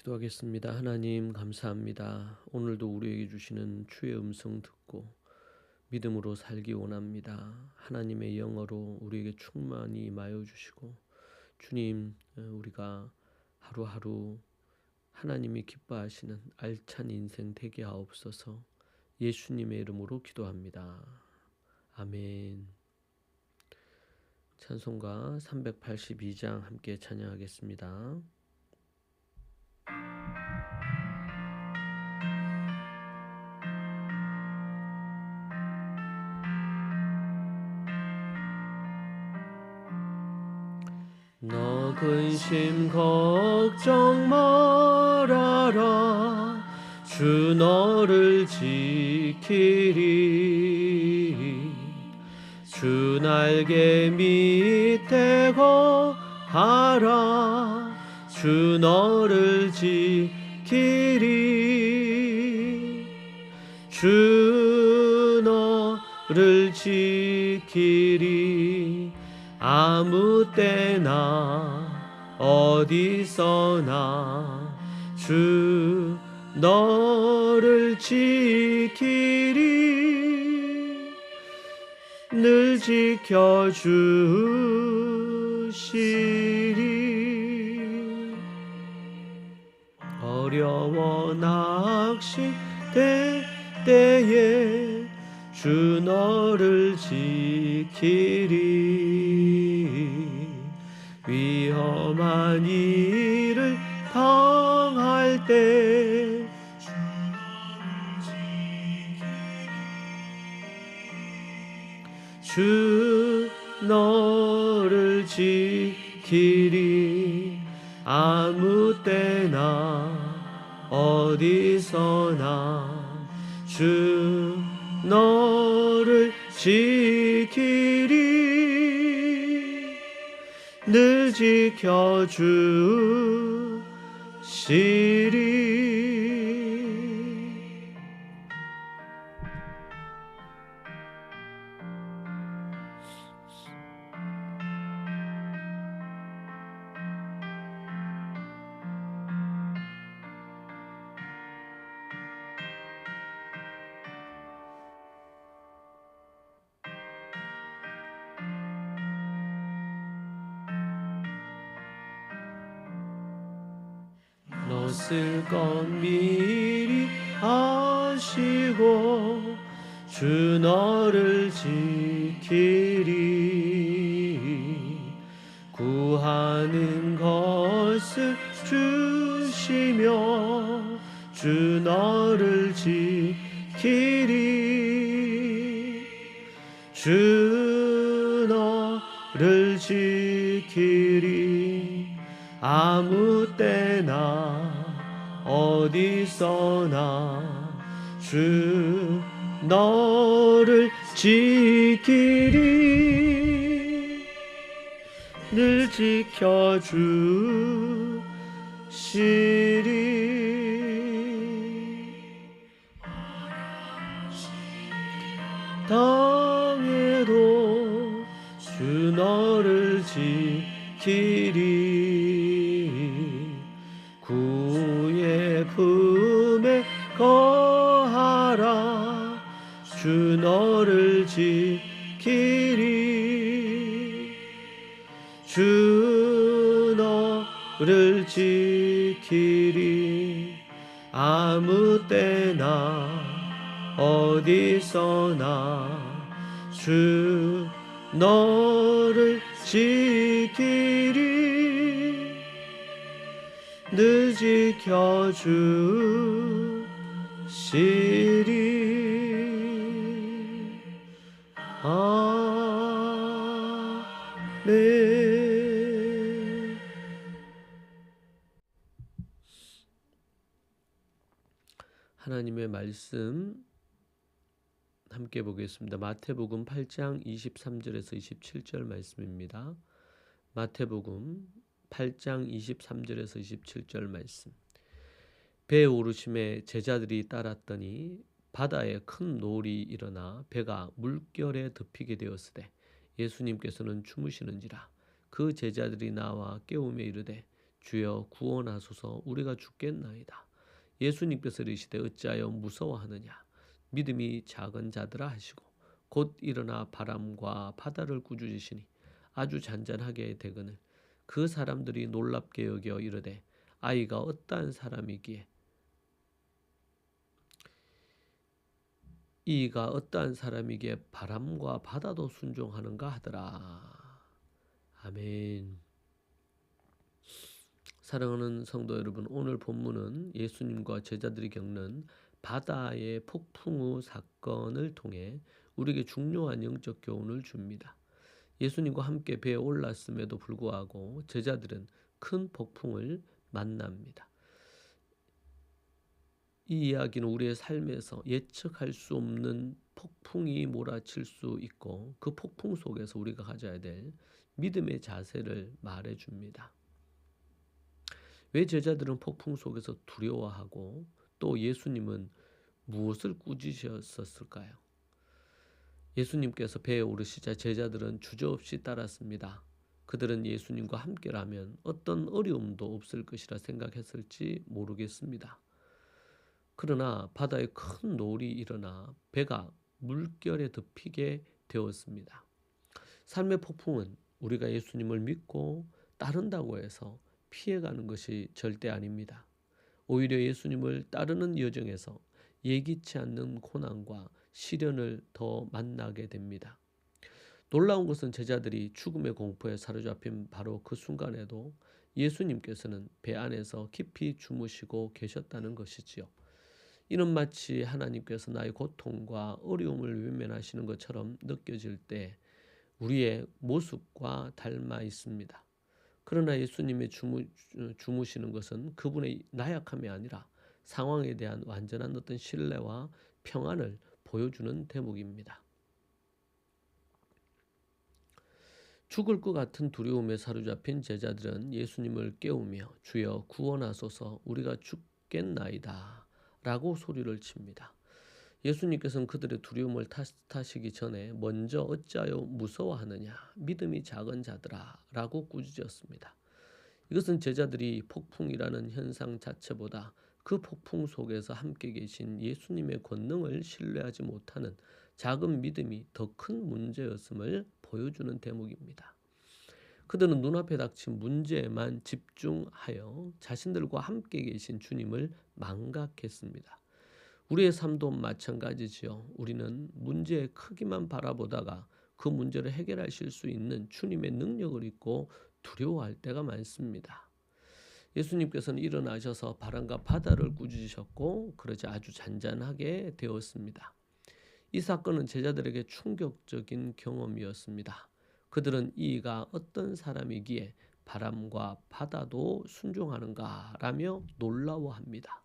기도하겠습니다. 하나님 감사합니다. 오늘도 우리에게 주시는 주의 음성 듣고 믿음으로 살기 원합니다. 하나님의 영어로 우리에게 충만히 임하여 주시고 주님, 우리가 하루하루 하나님이 기뻐하시는 알찬 인생 되게 하옵소서. 예수님의 이름으로 기도합니다. 아멘. 찬송가 382장 함께 찬양하겠습니다. 너 근심 걱정 말아라. 주 너를 지키리. 주 날개 밑에 거하라. 주 너를 지키리. 주 너를 지키리. 아무 때나 어디서나 주 너를 지키리. 늘 지켜주시리. 어려워 낚시될 때에 주 너를 지키리. 위험한 일을 당할 때 주 너를 지키리. 아무 때나 어디서나 주 너를 지키리. 늘 지켜주시리. 너 쓸 건 미리 아시고 주 너를 지키리. 구하는 것을 주시며 주 너를 지키리. 주 너를 지키리. 아무 때나 어디서나 주 너를 지키리. 늘 지켜주시리. 당해도 주 너를 지키리. 구의 품에 거하라. 주 너를 지키리. 주 너를 지키리. 아무 때나 어디서나 주 너를 지키리. 늘 지켜주시리. 아멘. 하나님의 말씀 함께 보겠습니다. 마태복음 8장 23절에서 27절 말씀입니다. 마태복음 8장 23절에서 27절 말씀. 배에 오르심에 제자들이 따랐더니 바다에 큰 노을이 일어나 배가 물결에 덮이게 되었으되 예수님께서는 주무시는지라. 그 제자들이 나와 깨우며 이르되 주여 구원하소서 우리가 죽겠나이다. 예수님께서 이르시되 어찌하여 무서워하느냐 믿음이 작은 자들아 하시고 곧 일어나 바람과 바다를 꾸짖으시니 아주 잔잔하게 되거늘 그 사람들이 놀랍게 여겨 이르되 아이가 어떠한 사람이기에 이가 어떠한 사람이기에 바람과 바다도 순종하는가 하더라. 아멘. 사랑하는 성도 여러분, 오늘 본문은 예수님과 제자들이 겪는 바다의 폭풍우 사건을 통해 우리에게 중요한 영적 교훈을 줍니다. 예수님과 함께 배에 올랐음에도 불구하고 제자들은 큰 폭풍을 만납니다. 이 이야기는 우리의 삶에서 예측할 수 없는 폭풍이 몰아칠 수 있고 그 폭풍 속에서 우리가 가져야 될 믿음의 자세를 말해줍니다. 왜 제자들은 폭풍 속에서 두려워하고 또 예수님은 무엇을 꾸짖으셨을까요? 예수님께서 배에 오르시자 제자들은 주저없이 따랐습니다. 그들은 예수님과 함께라면 어떤 어려움도 없을 것이라 생각했을지 모르겠습니다. 그러나 바다에 큰 노을이 일어나 배가 물결에 덮이게 되었습니다. 삶의 폭풍은 우리가 예수님을 믿고 따른다고 해서 피해가는 것이 절대 아닙니다. 오히려 예수님을 따르는 여정에서 예기치 않는 고난과 시련을 더 만나게 됩니다. 놀라운 것은 제자들이 죽음의 공포에 사로잡힌 바로 그 순간에도 예수님께서는 배 안에서 깊이 주무시고 계셨다는 것이지요. 이는 마치 하나님께서 나의 고통과 어려움을 외면하시는 것처럼 느껴질 때 우리의 모습과 닮아 있습니다. 그러나 예수님의 주무시는 것은 그분의 나약함이 아니라 상황에 대한 완전한 어떤 신뢰와 평안을 보여주는 대목입니다. 죽을 것 같은 두려움에 사로잡힌 제자들은 예수님을 깨우며 주여 구원하소서 우리가 죽겠나이다 라고 소리를 칩니다. 예수님께서는 그들의 두려움을 탓하시기 전에 먼저 어찌하여 무서워하느냐 믿음이 작은 자들아 라고 꾸짖었습니다. 이것은 제자들이 폭풍이라는 현상 자체보다 그 폭풍 속에서 함께 계신 예수님의 권능을 신뢰하지 못하는 작은 믿음이 더 큰 문제였음을 보여주는 대목입니다. 그들은 눈앞에 닥친 문제에만 집중하여 자신들과 함께 계신 주님을 망각했습니다. 우리의 삶도 마찬가지지요. 우리는 문제의 크기만 바라보다가 그 문제를 해결하실 수 있는 주님의 능력을 잊고 두려워할 때가 많습니다. 예수님께서는 일어나셔서 바람과 바다를 꾸짖으셨고 그러지 아주 잔잔하게 되었습니다. 이 사건은 제자들에게 충격적인 경험이었습니다. 그들은 이가 어떤 사람이기에 바람과 바다도 순종하는가 라며 놀라워합니다.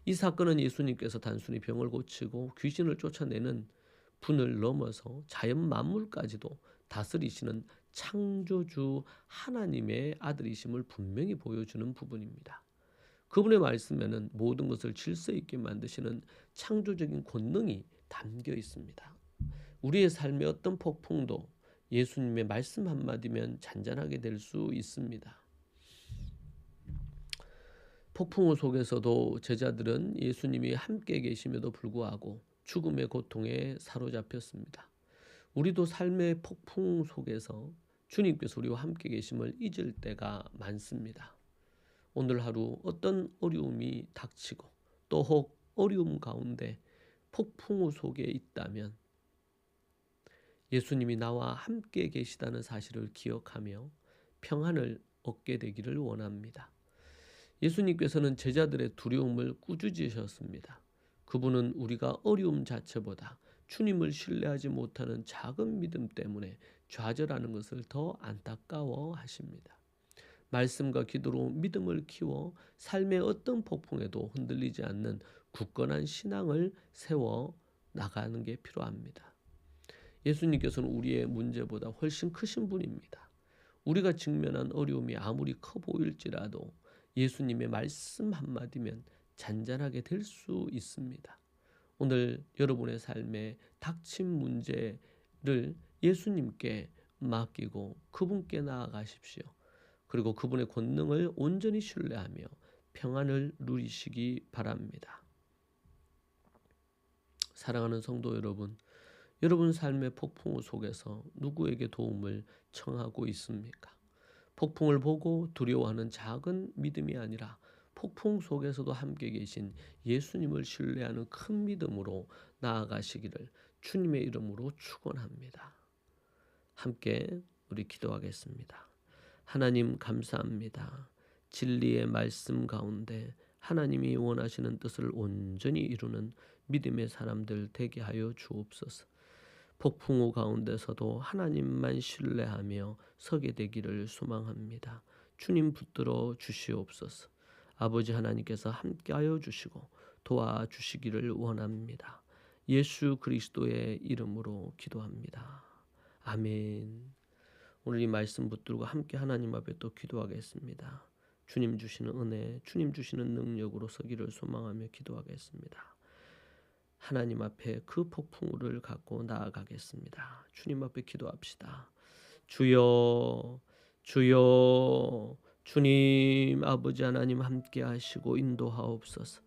이 사건은 예수님께서 단순히 병을 고치고 귀신을 쫓아내는 분을 넘어서 자연 만물까지도 다스리시는 창조주 하나님의 아들이심을 분명히 보여주는 부분입니다. 그분의 말씀에는 모든 것을 질서 있게 만드시는 창조적인 권능이 담겨 있습니다. 우리의 삶의 어떤 폭풍도 예수님의 말씀 한마디면 잔잔하게 될 수 있습니다. 폭풍우 속에서도 제자들은 예수님이 함께 계심에도 불구하고 죽음의 고통에 사로잡혔습니다. 우리도 삶의 폭풍 속에서 주님께서 우리와 함께 계심을 잊을 때가 많습니다. 오늘 하루 어떤 어려움이 닥치고 또 혹 어려움 가운데 폭풍우 속에 있다면 예수님이 나와 함께 계시다는 사실을 기억하며 평안을 얻게 되기를 원합니다. 예수님께서는 제자들의 두려움을 꾸짖으셨습니다. 그분은 우리가 어려움 자체보다 주님을 신뢰하지 못하는 작은 믿음 때문에 좌절하는 것을 더 안타까워 하십니다. 말씀과 기도로 믿음을 키워 삶의 어떤 폭풍에도 흔들리지 않는 굳건한 신앙을 세워 나가는 게 필요합니다. 예수님께서는 우리의 문제보다 훨씬 크신 분입니다. 우리가 직면한 어려움이 아무리 커 보일지라도 예수님의 말씀 한마디면 잔잔하게 될 수 있습니다. 오늘 여러분의 삶에 닥친 문제를 예수님께 맡기고 그분께 나아가십시오. 그리고 그분의 권능을 온전히 신뢰하며 평안을 누리시기 바랍니다. 사랑하는 성도 여러분, 여러분 삶의 폭풍우 속에서 누구에게 도움을 청하고 있습니까? 폭풍을 보고 두려워하는 작은 믿음이 아니라 폭풍 속에서도 함께 계신 예수님을 신뢰하는 큰 믿음으로 나아가시기를 주님의 이름으로 축원합니다. 함께 우리 기도하겠습니다. 하나님 감사합니다. 진리의 말씀 가운데 하나님이 원하시는 뜻을 온전히 이루는 믿음의 사람들 되게 하여 주옵소서. 폭풍우 가운데서도 하나님만 신뢰하며 서게 되기를 소망합니다. 주님 붙들어 주시옵소서. 아버지 하나님께서 함께하여 주시고 도와주시기를 원합니다. 예수 그리스도의 이름으로 기도합니다. 아멘. 오늘 이 말씀 붙들고 함께 하나님 앞에 또 기도하겠습니다. 주님 주시는 은혜, 주님 주시는 능력으로 서기를 소망하며 기도하겠습니다. 하나님 앞에 그 폭풍우를 갖고 나아가겠습니다. 주님 앞에 기도합시다. 주여, 주여, 주님 아버지 하나님 함께 하시고 인도하옵소서.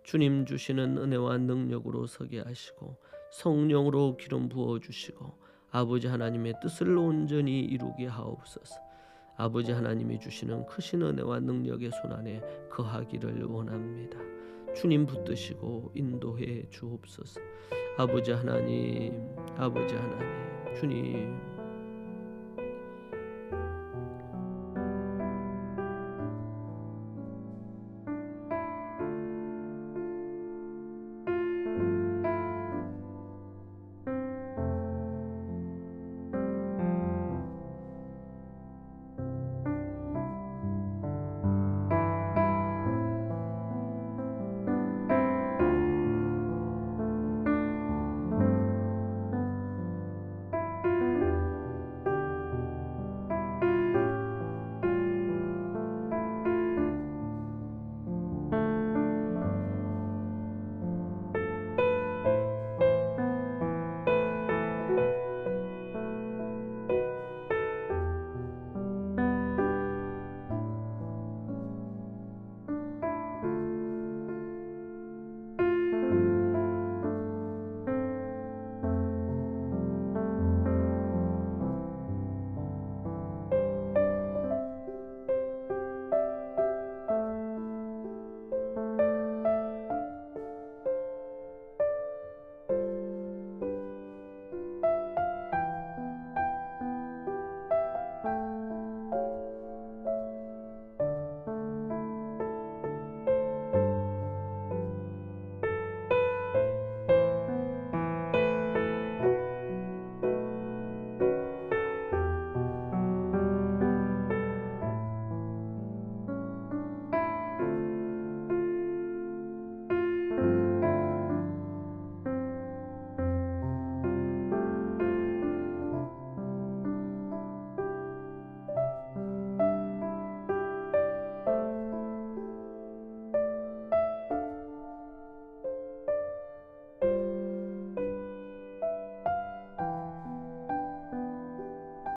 주님 주시는 은혜와 능력으로 서게 하시고 성령으로 기름 부어주시고 아버지 하나님의 뜻을 온전히 이루게 하옵소서. 아버지 하나님이 주시는 크신 은혜와 능력의 손안에 거하기를 원합니다. 주님 붙드시고 인도해 주옵소서. 아버지 하나님, 아버지 하나님, 주님